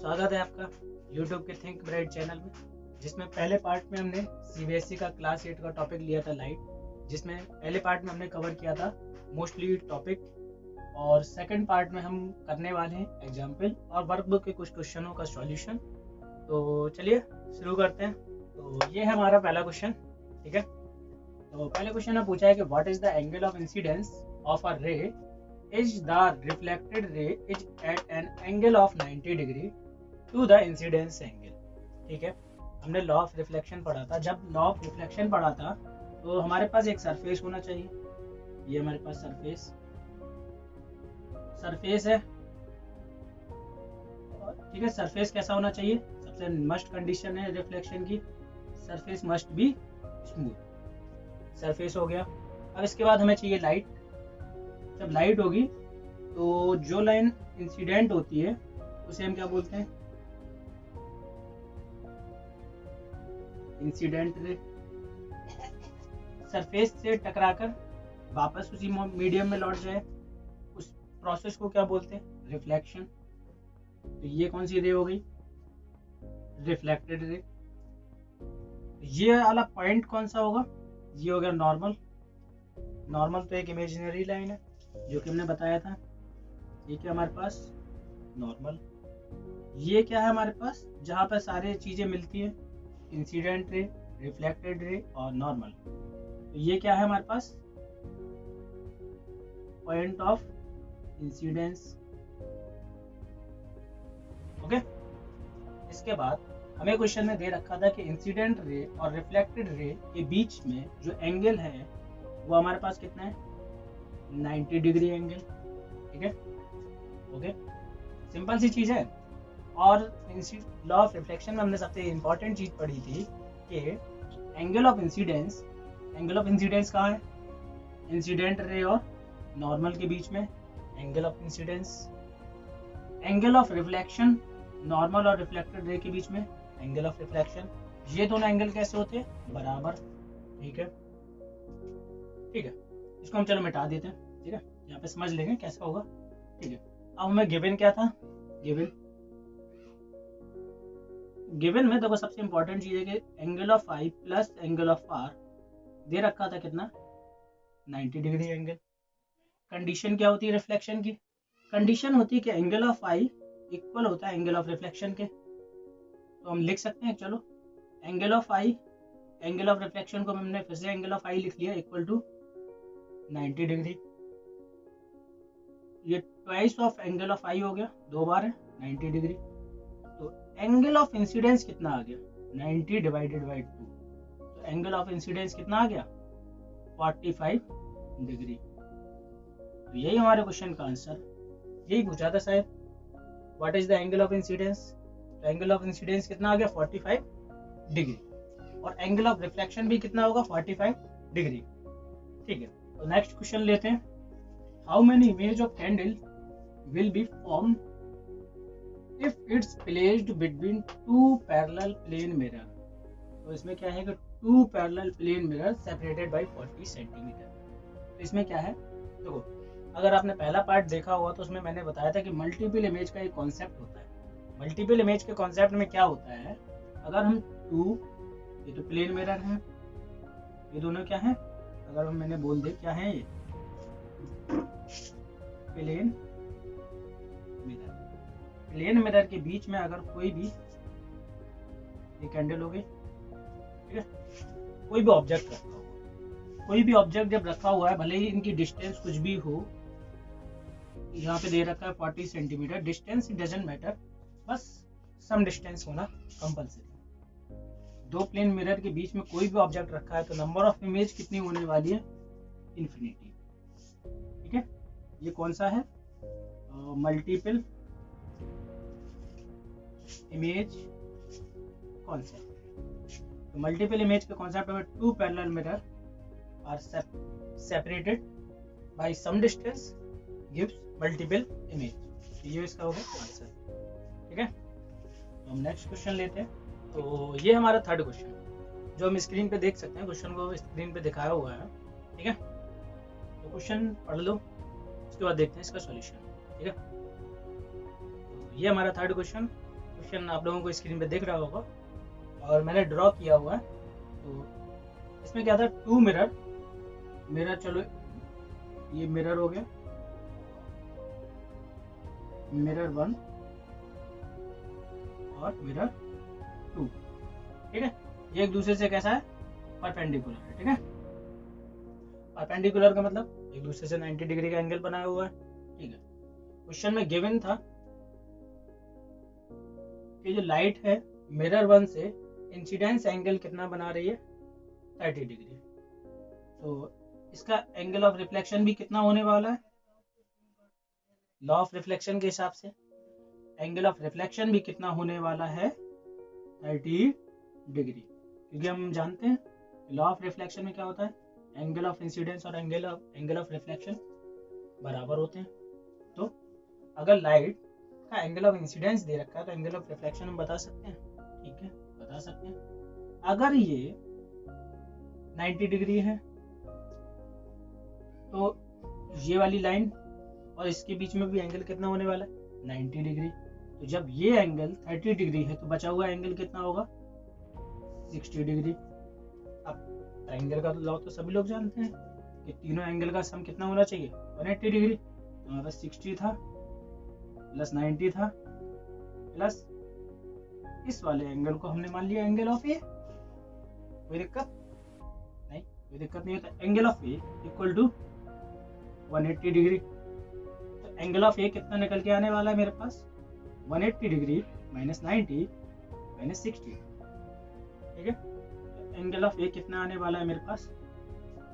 स्वागत है आपका YouTube के थिंक ब्राइट चैनल में, जिसमें पहले पार्ट में हमने CBSE का क्लास 8 का टॉपिक लिया था लाइट, जिसमें पहले पार्ट में हमने कवर किया था मोस्टली टॉपिक, और सेकंड पार्ट में हम करने वाले हैं एग्जाम्पल और वर्कबुक के कुछ क्वेश्चनों का सॉल्यूशन। तो चलिए शुरू करते हैं। तो ये है हमारा पहला क्वेश्चन, ठीक है। तो पहले क्वेश्चन में पूछा है कि what is the angle of incidence of a ray is the reflected ray is at an angle of 90 degree to the incidence angle. ठीक है, हमने लॉ ऑफ रिफ्लेक्शन पढ़ा था। जब लॉ ऑफ रिफ्लेक्शन पढ़ा था तो हमारे पास एक सरफेस होना चाहिए। ये हमारे पास सरफेस है, ठीक है। सरफेस कैसा होना चाहिए? सबसे मस्ट कंडीशन है रिफ्लेक्शन की, surface must be smooth. Surface हो गया। अब इसके बाद हमें चाहिए लाइट। जब लाइट होगी तो जो लाइन इंसिडेंट होती है उसे हम क्या बोलते हैं? Incident ray. सरफेस से टकराकर वापस उसी मीडियम में लौट जाए, उस प्रोसेस को क्या बोलते हैं? रिफ्लेक्शन। तो ये कौन सी रे हो गई? Reflected ray. ये वाला पॉइंट कौन सा होगा? ये हो गया नॉर्मल। नॉर्मल तो एक इमेजिनरी लाइन है जो कि हमने बताया था। ये क्या हमारे पास? नॉर्मल। ये क्या है हमारे पास? जहां पर सारी चीजें मिलती है, इंसिडेंट रे, रिफ्लेक्टेड रे और नॉर्मल। तो ये क्या है हमारे पास? Point of incidence. ओके। इसके बाद हमें क्वेश्चन में दे रखा था कि इंसिडेंट रे और रिफ्लेक्टेड रे के बीच में जो एंगल है वो हमारे पास कितना है? 90 डिग्री एंगल। ठीक है, ओके। सिंपल सी चीज है। और लॉ ऑफ रिफ्लेक्शन में हमने सबसे इंपॉर्टेंट चीज पढ़ी थी कि एंगल ऑफ इंसिडेंस कहाँ है? इंसिडेंट रे और नॉर्मल के बीच में angle of incidence. Angle of reflection normal और रिफ्लेक्टेड रे के बीच में एंगल ऑफ रिफ्लेक्शन। ये दोनों एंगल कैसे होते हैं? बराबर। ठीक है, ठीक है। इसको हम चलो मिटा देते हैं, ठीक है। यहाँ पे समझ लेंगे कैसा होगा, ठीक है। अब हमें गिवन क्या था? गिवन में देखो सबसे इंपॉर्टेंट चीज है कि angle of I plus angle of R दे रखा था कितना? 90 डिग्री एंगल। कंडीशन क्या होती है रिफ्लेक्शन की? कंडीशन होती है कि एंगल ऑफ आई इक्वल होता है एंगल ऑफ रिफ्लेक्शन के। तो हम लिख सकते हैं, चलो angle of I, angle of reflection को हमने फिर से एंगल ऑफ आई लिख लिया इक्वल टू 90 डिग्री। ये ट्वाइस ऑफ एंगल ऑफ आई हो गया, दो बार है 90 डिग्री। तो एंगल ऑफ इंसिडेंस कितना आ गया? 90 डिवाइडेड बाई 2। तो एंगल ऑफ इंसिडेंस कितना आ गया? 45 डिग्री। तो यही हमारे क्वेश्चन का आंसर, यही पूछा था शायद, what is the angle of incidence. तो एंगल ऑफ इंसिडेंस कितना आ गया? 45 डिग्री। और एंगल ऑफ रिफ्लेक्शन भी कितना होगा? 45 डिग्री। ठीक है, तो नेक्स्ट क्वेश्चन लेते हैं। How many image of candle will be form if it's placed between two parallel plane mirror. तो इसमें क्या है कि two parallel plane mirror separated by 40 centimetre. तो इसमें क्या है, देखो अगर आपने पहला पार्ट देखा हुआ तो उसमें मैंने बताया था कि मल्टीपल इमेज का एक कॉन्सेप्ट होता है। मल्टीपल इमेज के कॉन्सेप्ट में क्या होता है, अगर हम टू, ये तो प्लेन मिरर है, ये दोनों क्या है, अगर हम मैंने बोल दे क्या है, ये प्लेन मिरर। प्लेन मिरर के बीच में अगर कोई भी, ये कैंडल हो गई, ठीक है, कोई भी ऑब्जेक्ट रखा हुआ, कोई भी ऑब्जेक्ट जब रखा हुआ है, भले ही इनकी डिस्टेंस कुछ भी हो, यहाँ पे दे रखा है 40 सेंटीमीटर, डिस्टेंस डजंट मैटर, बस सम डिस्टेंस होना कंपल्सरी। दो प्लेन मिरर के बीच में कोई भी ऑब्जेक्ट रखा है तो नंबर ऑफ इमेज कितनी होने वाली है? इन्फिनिटी। ठीक है, ये कौन सा है? Multiple image concept. तो मल्टीपल इमेज के कॉन्सेप्ट में two parallel mirror are separated by some distance gives multiple image. ये इसका होगा आंसर। ठीक है, तो हम नेक्स्ट क्वेश्चन लेते हैं। तो ये हमारा थर्ड क्वेश्चन जो हम स्क्रीन पे देख सकते हैं, क्वेश्चन को स्क्रीन पे दिखाया हुआ है, ठीक है। तो क्वेश्चन पढ़ लो, उसके बाद देखते हैं इसका सॉल्यूशन। ठीक है, तो ये हमारा थर्ड क्वेश्चन क्वेश्चन आप लोगों को स्क्रीन पे दिख रहा होगा और मैंने ड्रॉ किया हुआ है। तो इसमें क्या था, 2 मिरर, चलो ये मिरर हो गया, मिरर 1 और मिरर 2, ठीक है। ये एक दूसरे से कैसा है, परपेंडिकुलर है, ठीक है। परपेंडिकुलर का मतलब एक दूसरे से 90 डिग्री का एंगल बनाया हुआ है, ठीक है। क्वेश्चन में गिवन था कि जो लाइट है मिरर 1 से इंसिडेंस एंगल कितना बना रही है, 30 डिग्री। तो इसका एंगल ऑफ रिफ्लेक्शन भी कितना होने वाला है, लॉ ऑफ रिफ्लेक्शन के हिसाब से एंगल ऑफ रिफ्लेक्शन भी कितना होने वाला है, 30 डिग्री। क्योंकि हम जानते हैं लॉ ऑफ रिफ्लेक्शन में क्या होता है, एंगल ऑफ इंसिडेंस और एंगल ऑफ रिफ्लेक्शन बराबर होते हैं। तो अगर लाइट का एंगल ऑफ इंसिडेंस दे रखा है तो एंगल ऑफ रिफ्लेक्शन हम बता सकते हैं, ठीक है, बता सकते हैं। अगर ये 90 डिग्री है तो ये वाली लाइन और इसके बीच में भी एंगल कितना होने वाला है, 90 डिग्री। तो जब ये एंगल 30 डिग्री है तो बचा हुआ एंगल कितना होगा, 60 डिग्री। अब ट्रायंगल का लॉ तो सभी लोग जानते हैं कि तीनों एंगल का सम कितना होना चाहिए, 180 डिग्री। तो हमारे पास 60 था प्लस 90 था प्लस इस वाले एंगल को हमने मान लिया एंगल ऑफ ए। कोई दिक्कत नहीं, कोई दिक्कत नहीं होता। Angle of A equal to 180 degree. तो एंगल ऑफ ए कितना निकल के आने वाला है मेरे पास, 180 डिग्री माइनस 90 माइनस 60, ठीक है। एंगल ऑफ ए कितना आने वाला है मेरे पास,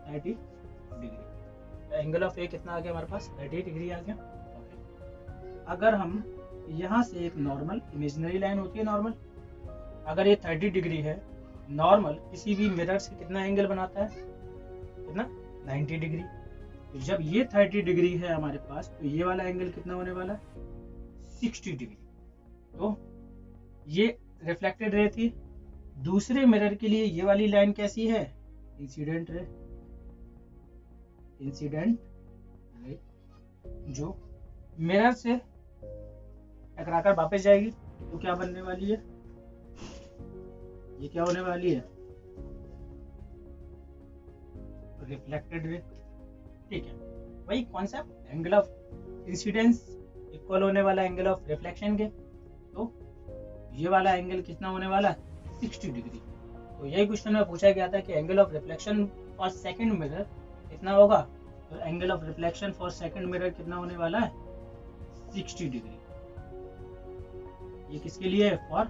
30 डिग्री। एंगल ऑफ ए कितना आ गया हमारे पास, 30 डिग्री आ गया। अगर हम यहाँ से एक नॉर्मल इमेजिनरी लाइन होती है नॉर्मल, अगर ये 30 डिग्री है, नॉर्मल किसी भी मिरर से कितना एंगल बनाता है, कितना, 90 डिग्री। तो जब ये 30 डिग्री है हमारे पास तो ये वाला एंगल कितना होने वाला है, 60 डिग्री। तो ये रिफ्लेक्टेड रे थी। दूसरे मिरर के लिए ये वाली लाइन कैसी है, इंसिडेंट रे, इंसिडेंट रे जो मिरर से टकराकर वापस जाएगी तो क्या बनने वाली है, ये क्या होने वाली है, रिफ्लेक्टेड रे, ठीक है। वही concept, angle of incidence equal होने वाला एंगल ऑफ रिफ्लेक्शन के। तो ये वाला एंगल कितना होने वाला है, 60 डिग्री। तो यही क्वेश्चन में पूछा गया था कि angle of reflection for second mirror कितना होगा। तो angle of reflection for second mirror कितना होने वाला है, 60 डिग्री। ये किसके लिए है, फॉर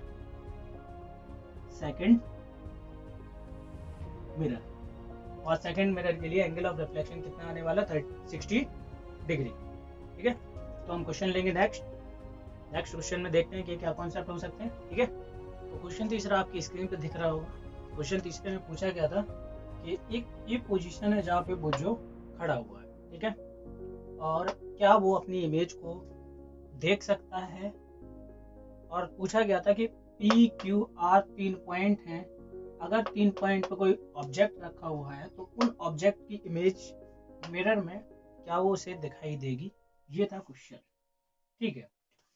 सेकंड मिरर। और सेकंड मिरर के लिए एंगल ऑफ रिफ्लेक्शन कितना आने वाला, 60 डिग्री, ठीक है। तो हम क्वेश्चन लेंगे नेक्स्ट क्वेश्चन में देखते हैं कि क्या कॉन्सेप्ट हो सकते हैं, ठीक है। तो क्वेश्चन तीसरा आपकी स्क्रीन पे दिख रहा होगा। क्वेश्चन तीसरे में पूछा गया था कि एक ये पोजीशन है जहाँ पे बुज्जो खड़ा हुआ है, ठीक है, और क्या वो अपनी इमेज को देख सकता है। और पूछा गया था कि पी क्यू आर 3 पॉइंट हैं, अगर 3 पॉइंट पे कोई ऑब्जेक्ट रखा हुआ है तो उन ऑब्जेक्ट की इमेज मिरर में क्या वो उसे दिखाई देगी, ये था क्वेश्चन, ठीक है।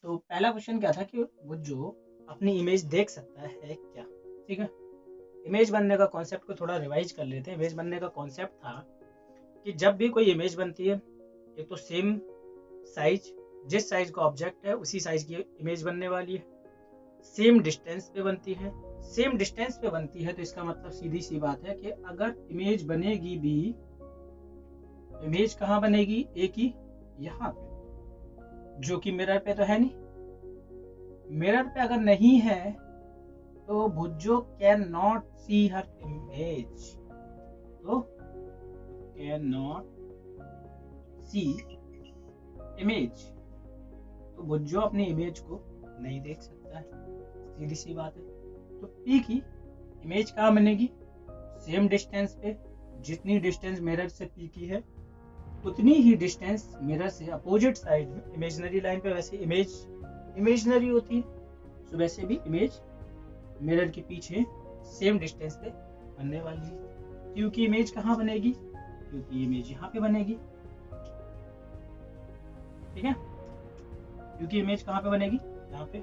तो पहला क्वेश्चन क्या था कि वो जो अपनी इमेज देख सकता है क्या, ठीक है। इमेज बनने का कॉन्सेप्ट को थोड़ा रिवाइज कर लेते हैं। इमेज बनने का कॉन्सेप्ट था कि जब भी कोई इमेज बनती है एक तो सेम साइज, जिस साइज का ऑब्जेक्ट है उसी साइज की इमेज बनने वाली है, सेम डिस्टेंस पे बनती है। सेम डिस्टेंस पे बनती है तो इसका मतलब सीधी सी बात है कि अगर इमेज बनेगी भी, इमेज कहाँ बनेगी, एक ही यहाँ पे, जो कि मिरर पे तो है नहीं। मिरर पे अगर नहीं है तो Bhujjo can not see her image, तो कैन नॉट सी इमेज, तो भुज्जो अपनी इमेज को नहीं देख सकता है, सीधी सी बात है। तो पी की इमेज कहाँ बनेगी, सेम डिस्टेंस पे, जितनी डिस्टेंस मिरर से पी की है उतनी ही डिस्टेंस मिरर से अपोजिट साइड में इमेजिनरी लाइन पे, वैसे इमेज इमेजिनरी होती है तो वैसे भी इमेज मिरर के पीछे सेम डिस्टेंस पे बनने वाली है। क्योंकि इमेज कहाँ बनेगी, क्योंकि इमेज यहाँ पे बनेगी, ठीक है। क्योंकि इमेज कहाँ पे बनेगी, यहाँ पे।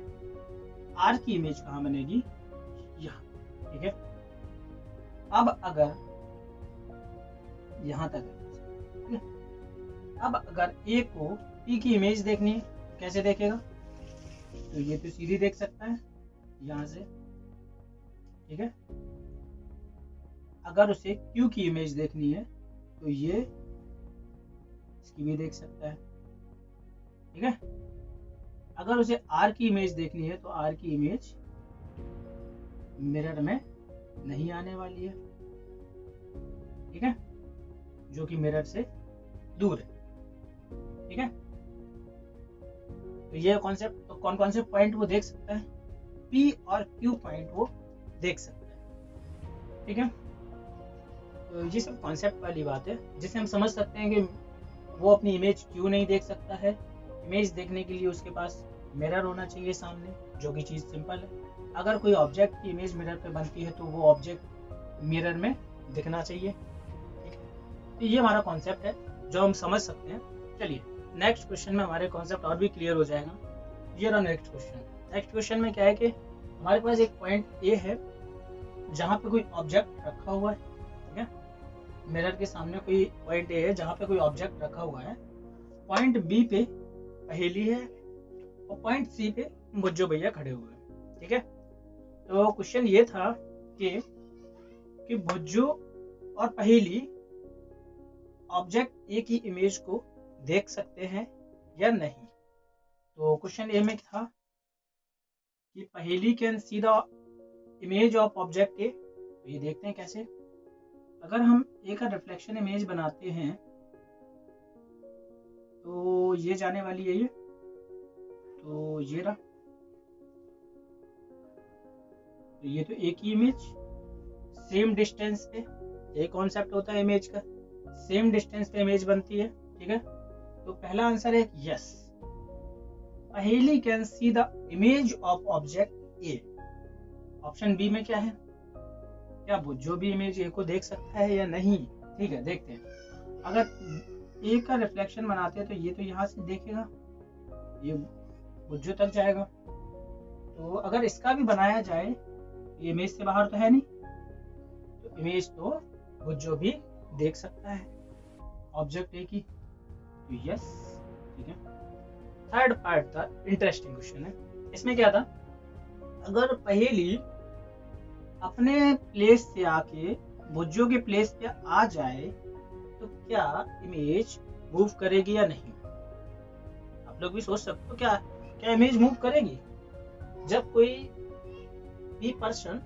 आर की इमेज कहाँ बनेगी, यहाँ, ठीक है। अब अगर यहाँ तक है, ठीक है। अब अगर ए को पी की इमेज देखनी है तो कैसे देखेगा, तो ये तो सीधी देख सकता है यहाँ से, ठीक है। अगर उसे क्यू की इमेज देखनी है तो ये इसकी भी देख सकता है, ठीक है। अगर उसे आर की इमेज देखनी है तो आर की इमेज मिरर में नहीं आने वाली है, ठीक है, जो कि मिरर से दूर है, ठीक है। तो ये कॉन्सेप्ट, तो कौन कौन से पॉइंट वो देख सकता है, पी और क्यू पॉइंट वो देख सकता है, ठीक है। तो ये सब कॉन्सेप्ट वाली बात है जिससे हम समझ सकते हैं कि वो अपनी इमेज क्यों नहीं देख सकता है। इमेज देखने के लिए उसके पास मिरर होना चाहिए सामने, जो कि चीज़ सिंपल है। अगर कोई ऑब्जेक्ट की इमेज मिरर पे बनती है तो वो ऑब्जेक्ट मिरर में दिखना चाहिए, ठीक है। तो ये हमारा कॉन्सेप्ट है जो हम समझ सकते हैं। चलिए नेक्स्ट क्वेश्चन में हमारे कॉन्सेप्ट और भी क्लियर हो जाएगा। ये रहा नेक्स्ट क्वेश्चन। नेक्स्ट क्वेश्चन में क्या है कि हमारे पास एक पॉइंट ए है जहाँ पे कोई ऑब्जेक्ट रखा हुआ है, ठीक है। मिरर के सामने कोई पॉइंट ए है जहाँ पे कोई ऑब्जेक्ट रखा हुआ है। पॉइंट बी पे पहेली है और पॉइंट सी पे बुज्जो भैया खड़े हुए हैं, ठीक है। तो क्वेश्चन ये था कि बुज्जो और पहेली ऑब्जेक्ट ए की इमेज को देख सकते हैं या नहीं। तो क्वेश्चन ए में था कि Paheli can see the image of object A. तो ये देखते हैं कैसे। अगर हम ए का रिफ्लेक्शन इमेज बनाते हैं तो ये जाने वाली है, ये तो ये रहा, तो ये तो एक ही इमेज सेम डिस्टेंस पे, ये कॉन्सेप्ट होता है इमेज का, सेम डिस्टेंस पे इमेज बनती है, ठीक है। तो पहला आंसर है यस, पहेली can see the image of object A. Option B में क्या है, क्या बुज्जो भी इमेज ए को देख सकता है या नहीं, ठीक है, देखते हैं। अगर ए का रिफ्लेक्शन बनाते हैं तो ये तो यहाँ से देखेगा, ये बुज्जो तक जाएगा। तो अगर इसका भी बनाया जाए, ये इमेज से बाहर तो है नहीं, तो इमेज तो बुज्जो भी देख सकता है ऑब्जेक्ट ए की, तो यस, ठीक है। थर्ड पार्ट था इंटरेस्टिंग क्वेश्चन है। इसमें क्या था, अगर पहेली अपने प्लेस से आके बुज्जो के प्लेस पे आ जाए तो क्या इमेज मूव करेगी या नहीं। आप लोग भी सोच सकते हो, क्या क्या इमेज मूव करेगी। जब कोई भी पर्सन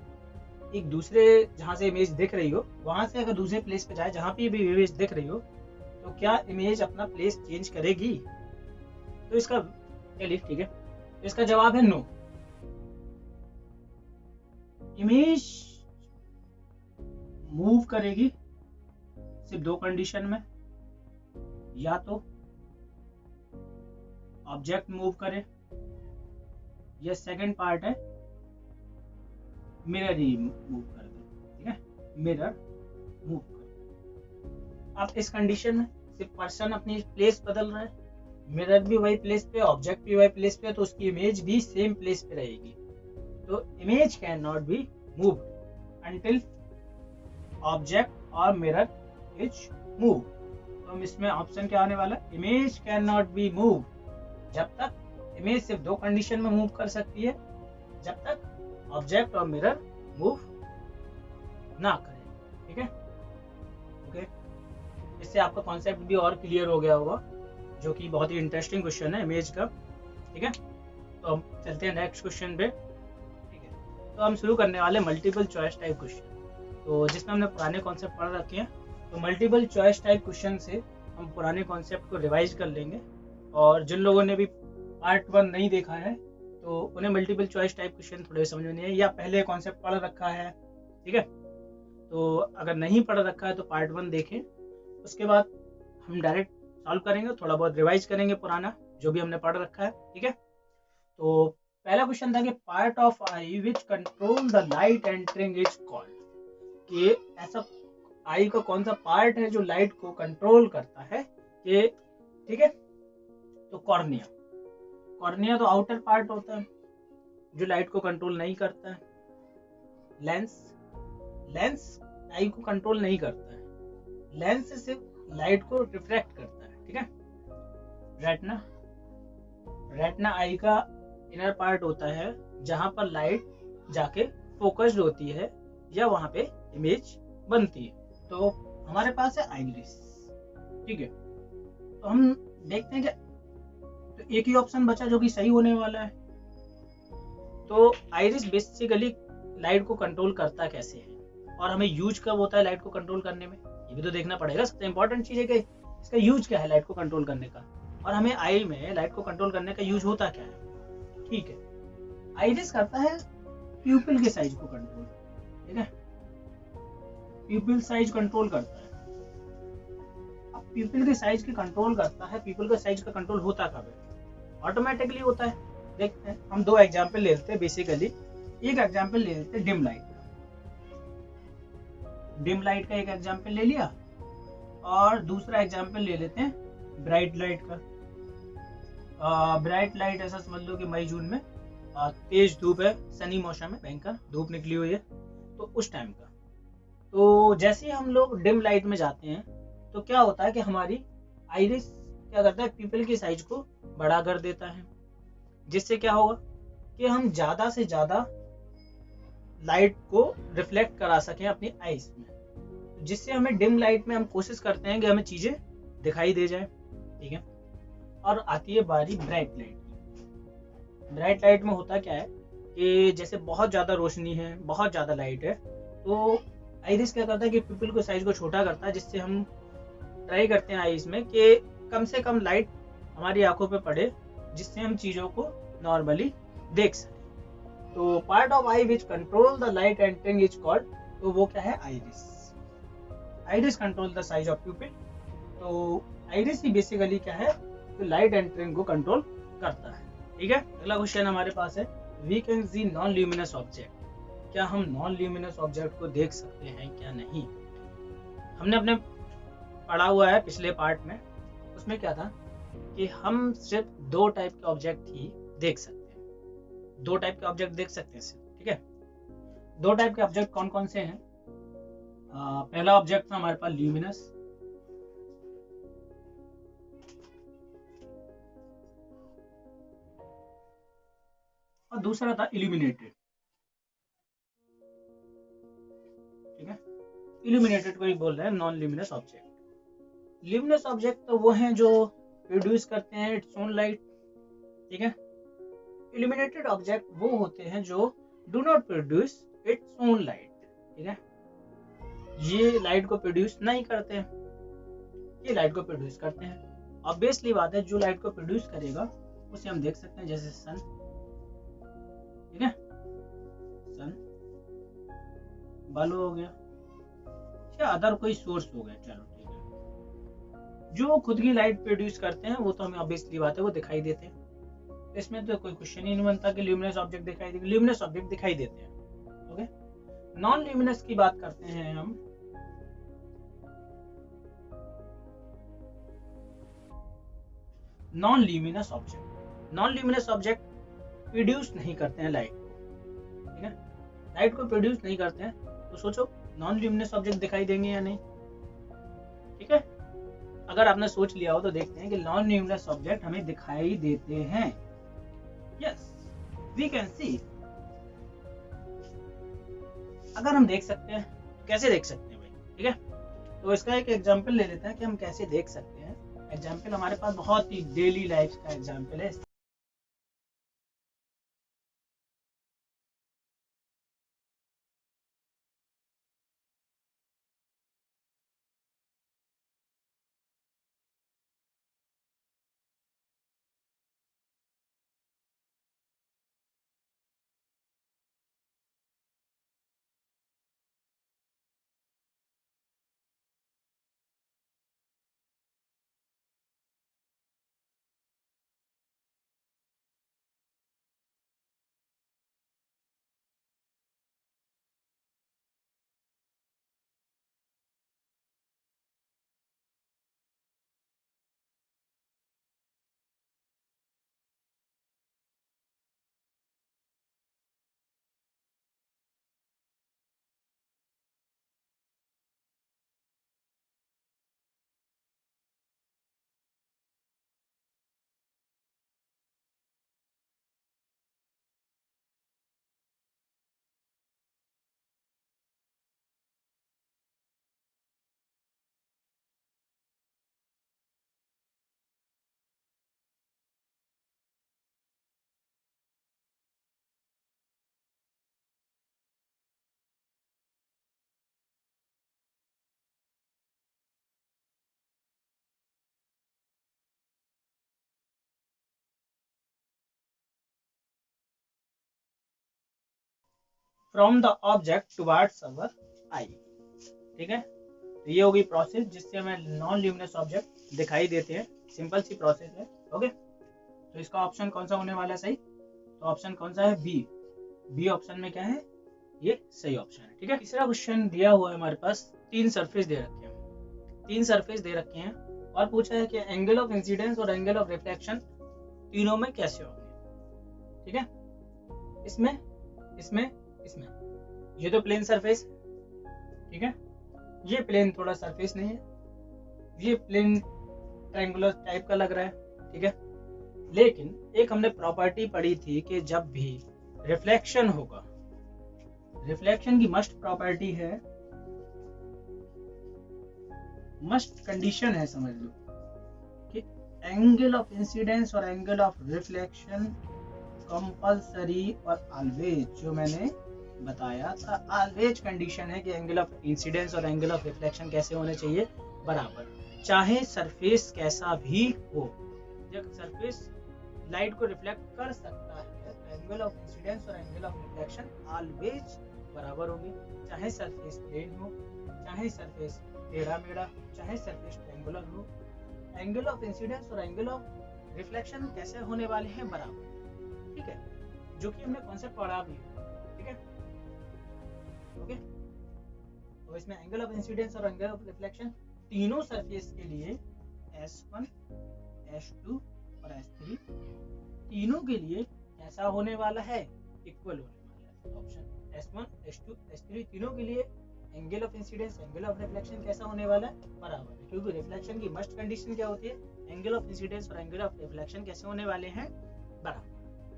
एक दूसरे जहां से इमेज दिख रही हो वहां से अगर दूसरे प्लेस पे जाए जहां पे भी इमेज दिख रही हो, तो क्या इमेज अपना प्लेस चेंज करेगी। तो इसका चलिए ठीक है, तो इसका जवाब है नो। इमेज मूव करेगी सिर्फ दो कंडीशन में, या तो ऑब्जेक्ट मूव करे, या सेकंड पार्ट है मिरर ही मूव कर दे, ठीक है, मिरर मूव करे। अब इस कंडीशन में सिर्फ पर्सन अपनी प्लेस बदल रहा है, मिरर भी वही प्लेस पे, ऑब्जेक्ट भी वही प्लेस पे, तो उसकी इमेज भी सेम प्लेस पे रहेगी। तो image can not be move until object और मिरर इज मूव। तो हम इसमें ऑप्शन क्या आने वाला, image can not be move. जब तक इमेज सिर्फ दो कंडीशन में मूव कर सकती है, जब तक ऑब्जेक्ट और मिरर मूव ना करें, ठीक है। ओके, इससे आपका कॉन्सेप्ट भी और क्लियर हो गया होगा, जो कि बहुत ही इंटरेस्टिंग क्वेश्चन है इमेज का, ठीक है। तो हम चलते हैं नेक्स्ट क्वेश्चन पे, ठीक है। तो हम शुरू करने वाले मल्टीपल चॉइस टाइप क्वेश्चन, तो जिसमें हमने पुराने कॉन्सेप्ट पढ़ रखे हैं। तो मल्टीपल चॉइस टाइप क्वेश्चन से हम पुराने कॉन्सेप्ट को रिवाइज कर लेंगे, और जिन लोगों ने भी पार्ट 1 नहीं देखा है तो उन्हें मल्टीपल चॉइस टाइप क्वेश्चन थोड़े समझ में नहीं है, या पहले कॉन्सेप्ट पढ़ रखा है, ठीक है। तो अगर नहीं पढ़ रखा है तो पार्ट 1 देखें, उसके बाद हम डायरेक्ट सॉल्व करेंगे, थोड़ा बहुत रिवाइज करेंगे पुराना जो भी हमने पढ़ रखा है, ठीक है। तो पहला क्वेश्चन था कि part of I which control the light entering is called, कि ऐसा आई का कौन सा पार्ट है जो लाइट को कंट्रोल करता है, कि ठीक है। तो कॉर्निया, कॉर्निया तो आउटर पार्ट होता है, जो लाइट को कंट्रोल नहीं करता है? लेंस। लेंस आई को कंट्रोल नहीं करता है, लेंस सिर्फ लाइट को रिफ्लेक्ट करता है, ठीक है। रेटिना। रेटिना आई का इनर पार्ट होता है जहां पर लाइट जाके फोकस्ड होती है या वहां पे इमेज बनती है। तो हमारे पास है आइरिस, ठीक है। तो हम देखते हैं कि तो एक ही ऑप्शन बचा जो कि सही होने वाला है। तो आइरिस बेसिकली लाइट को कंट्रोल करता कैसे है और हमें यूज कब होता है लाइट को कंट्रोल करने में, ये भी तो देखना पड़ेगा। सबसे इंपॉर्टेंट चीज है कि इसका यूज क्या है लाइट को कंट्रोल करने का, और हमें आई में लाइट को कंट्रोल करने का यूज होता क्या है, ठीक है। आइरिस करता है प्यूपिल के साइज को कंट्रोल, ठीक है। प्यूपिल साइज कंट्रोल करता है। अब प्यूपिल के साइज के कंट्रोल करता है, प्यूपिल का साइज का कंट्रोल होता कब है? ऑटोमेटिकली होता है। देखते हैं, हम दो एग्जांपल ले लेते हैं बेसिकली। एक एग्जांपल ले लेते हैं डिम लाइट का। डिम लाइट का एक एग्जांपल ले लिया, और दूसरा एग्जांपल ले लेते हैं ब्राइट लाइट का। ब्राइट लाइट ऐसा समझ लो कि मई जून में तेज धूप है, सनी मौसम है, भयंकर धूप निकली हुई है, तो उस टाइम का। तो जैसे ही हम लोग डिम लाइट में जाते हैं तो क्या होता है कि हमारी आइरिस क्या करता है, पीपल की साइज को बड़ा कर देता है, जिससे क्या होगा कि हम ज्यादा से ज्यादा लाइट को रिफ्लेक्ट करा सकें अपनी आईज में, जिससे हमें डिम लाइट में हम कोशिश करते हैं कि हमें चीजें दिखाई दे जाए, ठीक है। और आती है बारी ब्राइट लाइट की। ब्राइट लाइट में होता क्या है कि जैसे बहुत ज्यादा रोशनी है, बहुत ज्यादा लाइट है, तो आइरिस क्या करता है कि पिपल को साइज को छोटा करता है, जिससे हम ट्राई करते हैं आईज में कि कम से कम लाइट हमारी आंखों पे पड़े, जिससे हम चीजों को नॉर्मली देख सकें। तो part of I which control the light entering is called, तो वो क्या है, iris. Iris control the size of प्यूपिल। तो आइरिस ही बेसिकली क्या है, तो लाइट एंटरिंग को कंट्रोल करता है, ठीक है। अगला क्वेश्चन हमारे पास है, we can see non luminous object. क्या हम नॉन ल्यूमिनस ऑब्जेक्ट को देख सकते हैं क्या नहीं? हमने अपने पढ़ा हुआ है पिछले पार्ट में, उसमें क्या था कि हम सिर्फ दो टाइप के ऑब्जेक्ट ही देख सकते हैं। दो टाइप के ऑब्जेक्ट देख सकते हैं सिर्फ, ठीक है। दो टाइप के ऑब्जेक्ट कौन कौन से हैं? पहला ऑब्जेक्ट था हमारे पास ल्यूमिनस, और दूसरा था इल्यूमिनेटेड, ठीक है। इल्यूमिनेटेड को ही बोल रहे हैं non luminous object. Luminous object तो वो हैं जो प्रोड्यूस करते हैं इट्स ओन लाइट, ठीक है। इल्यूमिनेटेड ऑब्जेक्ट वो होते हैं जो do not produce its own light, ठीक है। ये लाइट को प्रोड्यूस नहीं करते हैं, ये लाइट को प्रोड्यूस करते हैं। ऑब्वियसली बात है, जो लाइट को प्रोड्यूस करेगा उसे हम देख सकते हैं, जैसे सन, ठीक है। सन बल्ब हो गया या अदर कोई सोर्स हो गया, चलो ठीक है। जो खुद की लाइट प्रोड्यूस करते हैं वो तो हमें ऑब्वियसली बात है वो दिखाई देते हैं, इसमें तो कोई क्वेश्चन ही नहीं बनता कि ल्यूमिनस ऑब्जेक्ट दिखाई देंगे, ल्यूमिनस ऑब्जेक्ट दिखाई देते हैं, ओके। नॉन ल्यूमिनस की बात करते हैं हम। नॉन ल्यूमिनस ऑब्जेक्ट प्रोड्यूस नहीं करते हैं लाइट को, ठीक है। लाइट को प्रोड्यूस नहीं करते हैं, तो सोचो नॉन ल्यूमिनस ऑब्जेक्ट दिखाई देंगे या नहीं, ठीक है। अगर आपने सोच लिया हो तो देखते हैं कि नॉन ल्यूमिनस ऑब्जेक्ट हमें दिखाई देते हैं, यस वी कैन सी। अगर हम देख सकते हैं, कैसे देख सकते हैं भाई, ठीक है। तो इसका एक एग्जांपल ले लेते हैं कि हम कैसे देख सकते हैं। एग्जांपल हमारे पास बहुत ही डेली लाइफ का एग्जांपल है। From the object towards our eye. ठीक है, तो ये होगी प्रोसेस जिससे हमें नॉन ल्यूमिनस ऑब्जेक्ट दिखाई देते हैं। सिंपल सी प्रोसेस है। ओके, तो इसका ऑप्शन कौन सा होने वाला है सही? तो ऑप्शन कौन सा है? बी। बी ऑप्शन में क्या है? ये सही ऑप्शन है। ठीक है, तीसरा क्वेश्चन दिया हुआ है हमारे पास। तीन सरफेस दे रखे हैं, तीन सरफेस दे रखे हैं और पूछा है कि एंगल ऑफ इंसिडेंस और एंगल ऑफ रिफ्लेक्शन तीनों में कैसे होंगे। ठीक है, इसमें इसमें इसमें ये तो प्लेन सरफेस, ठीक है, ये प्लेन थोड़ा सरफेस नहीं है, ये प्लेन ट्रायंगुलर टाइप का लग रहा है। ठीक है, लेकिन एक हमने प्रॉपर्टी पढ़ी थी कि जब भी रिफ्लेक्शन होगा, रिफ्लेक्शन की मस्ट प्रॉपर्टी है, मस्ट कंडीशन है समझ लो, कि एंगल ऑफ इंसिडेंस और एंगल ऑफ रिफ्लेक्शन कंपल्सरी और ऑलवेज, जो मैंने बताया था ऑलवेज कंडीशन है कि एंगल ऑफ इंसिडेंस और एंगल ऑफ रिफ्लेक्शन कैसे होने चाहिए? बराबर, चाहे सरफेस कैसा भी हो। जब सरफेस लाइट को रिफ्लेक्ट कर सकता है तो एंगल ऑफ इंसिडेंस और एंगल ऑफ रिफ्लेक्शन ऑलवेज बराबर होंगे, चाहे सरफेस प्लेन हो, चाहे सरफेस टेढ़ा मेढ़ा, चाहे सरफेस ट्रायंगुलर हो। एंगल ऑफ इंसिडेंस और एंगल ऑफ रिफ्लेक्शन कैसे होने वाले हैं? बराबर। ठीक है, जो कि हमने कॉन्सेप्ट पढ़ा भी। ठीक है, ओके, तो इसमें एंगल ऑफ इंसिडेंस और एंगल ऑफ रिफ्लेक्शन तीनों सरफेस के लिए S1, S2 और S3 तीनों के लिए कैसा होने वाला है? इक्वल होने वाला है। ऑप्शन S1, S2, S3 तीनों के लिए angle of incidence, angle of reflection कैसा होने वाला है? बराबर है, क्योंकि रिफ्लेक्शन की मस्ट कंडीशन क्या होती है? एंगल ऑफ इंसिडेंस और एंगल ऑफ रिफ्लेक्शन कैसे होने वाले हैं? बराबर।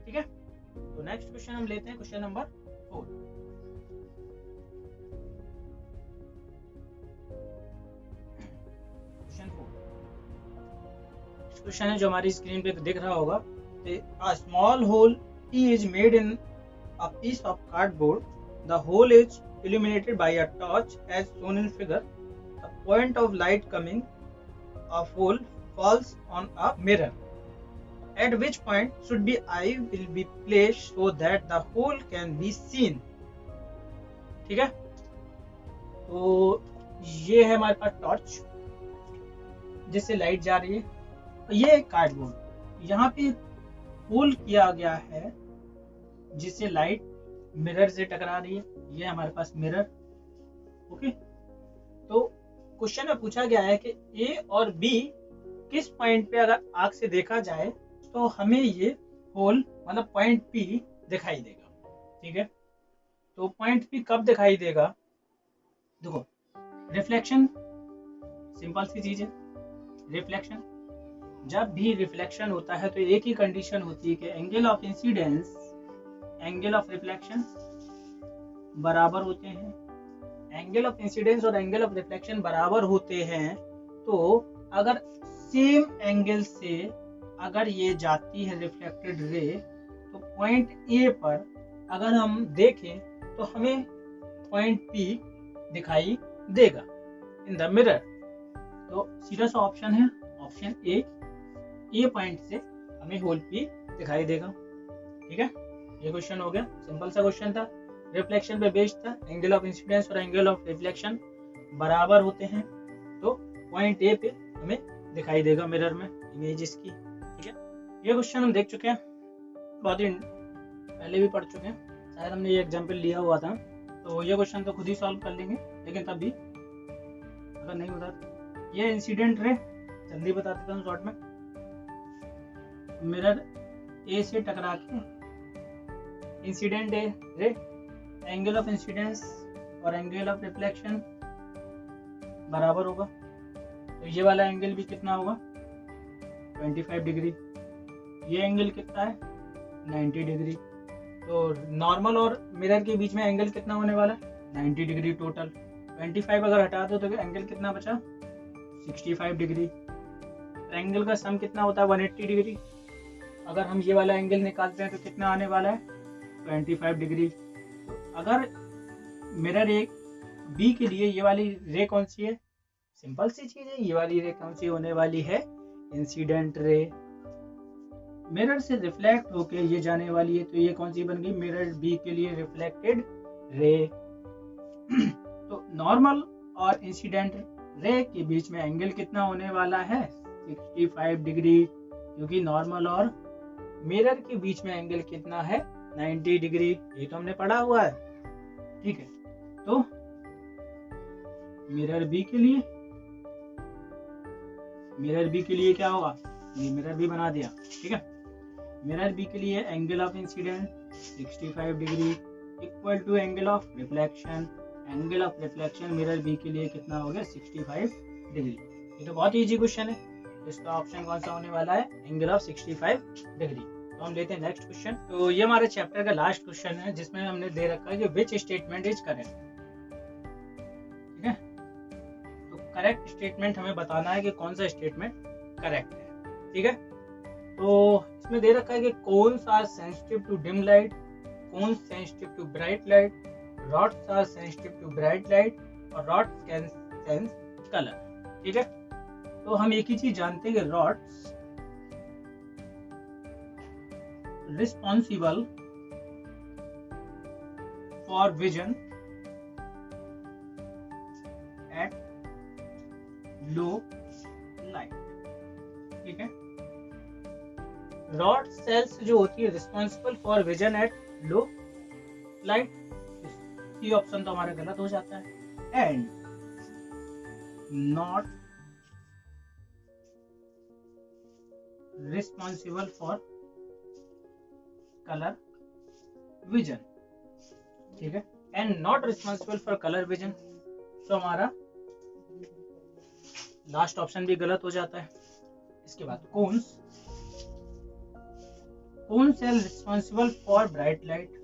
ठीक है, तो नेक्स्ट क्वेश्चन हम लेते हैं, क्वेश्चन नंबर 4। क्वेश्चन है जो हमारी स्क्रीन पे दिख रहा होगा। A small hole E is made in a piece of cardboard. The hole is illuminated by a torch as shown in figure. The point of light coming of hole falls on a mirror. At which point should be eye will be placed so that the hole can be seen. ठीक है, तो ये है हमारे पास torch जिससे light जा रही है, ये एक कार्डबोर्ड, यहाँ पे होल किया गया है जिससे लाइट मिरर से टकरा रही है। ये हमारे पास मिरर। ओके, तो क्वेश्चन में पूछा गया है कि ए और बी किस पॉइंट पे अगर आंख से देखा जाए तो हमें ये होल मतलब पॉइंट पी दिखाई देगा। ठीक है, तो पॉइंट पी कब दिखाई देगा? देखो, रिफ्लेक्शन सिंपल सी चीज है। रिफ्लेक्शन, जब भी रिफ्लेक्शन होता है तो एक ही कंडीशन होती है कि angle of incidence, angle of reflection बराबर होते हैं। एंगल ऑफ इंसिडेंस और एंगल ऑफ रिफ्लेक्शन बराबर होते हैं तो अगर सेम एंगल से अगर ये जाती है रिफ्लेक्टेड रे तो पॉइंट ए पर अगर हम देखें तो हमें पॉइंट पी दिखाई देगा इन द मिरर। तो सीधा सा ऑप्शन है ऑप्शन ए पॉइंट से हमें होल पी दिखाई देगा। ठीक है, ये क्वेश्चन हो गया, सिंपल सा क्वेश्चन था, रिफ्लेक्शन पे बेस्ड था। एंगल ऑफ इंसिडेंस और एंगल ऑफ रिफ्लेक्शन बराबर होते हैं तो पॉइंट ए पे हमें दिखाई देगा मिरर में इमेज इसकी। ठीक है, ये क्वेश्चन हम देख चुके हैं, बहुत ही पहले भी पढ़ चुके हैं, शायद हमने ये एग्जाम्पल लिया हुआ था, तो ये क्वेश्चन तो खुद ही सॉल्व कर लेंगे, लेकिन तब भी अगर नहीं होता ये इंसिडेंट रे जल्दी बता देता हूँ शॉर्ट में। मिरर ए से टकरा के incident ray, angle of incidence और एंगल ऑफ रिफ्लेक्शन बराबर होगा, तो ये वाला एंगल भी कितना होगा 25 डिग्री, ये एंगल कितना है 90 डिग्री, तो नॉर्मल और मिरर के बीच में एंगल कितना होने वाला है 90 डिग्री टोटल। 25 अगर हटा दो तो एंगल कितना बचा 65 डिग्री। एंगल का सम कितना होता है 180 डिग्री। अगर हम ये वाला एंगल निकालते हैं तो कितना आने वाला है 25 डिग्री। तो अगर मिरर एक बी के लिए ये वाली रे कौन सी है, सिंपल सी चीज है, ये वाली रे कौन सी होने वाली है इंसिडेंट रे। मिरर से रिफ्लेक्ट होके ये जाने वाली है, तो ये कौन सी बन गई मिरर बी के लिए रिफ्लेक्टेड रे। तो नॉर्मल और इंसिडेंट रे के बीच में एंगल कितना होने वाला है? 65 डिग्री, क्योंकि नॉर्मल और मिरर के बीच में एंगल कितना है? 90 डिग्री। ये तो हमने पढ़ा हुआ है, ठीक है। तो मिरर बी के लिए क्या होगा? ये मिरर बी बना दिया, ठीक है। मिरर बी के लिए angle of incident 65 degree equal to angle of reflection. Angle of reflection mirror B के लिए कितना हो गया? 65 डिग्री। ये तो बहुत इजी क्वेश्चन है। इसका ऑप्शन कौन सा होने वाला है? Angle of 65 degree. तो हम लेते हैं नेक्स्ट क्वेश्चन। तो ये हमारे चैप्टर का लास्ट क्वेश्चन है, जिसमें हमने दे रखा है कि विच स्टेटमेंट इज करेक्ट, ठीक है। तो करेक्ट स्टेटमेंट हमें बताना है कि कौन सा स्टेटमेंट करेक्ट है, ठीक है। तो इसमें दे रखा है कि cones are sensitive to dim light, cones sensitive to bright light, rods are sensitive to bright light और रॉड्स कैन सेंस कलर, ठीक है। तो हम एक ही चीज जानते हैं कि rods responsible for vision at low light, ठीक है। रॉड सेल्स जो होती है responsible for vision at low light, ये ऑप्शन तो हमारा गलत हो जाता है। And not responsible for colour vision, ठीक है। And not responsible for colour vision, तो हमारा लास्ट ऑप्शन भी गलत हो जाता है। इसके बाद cone cell responsible for bright light,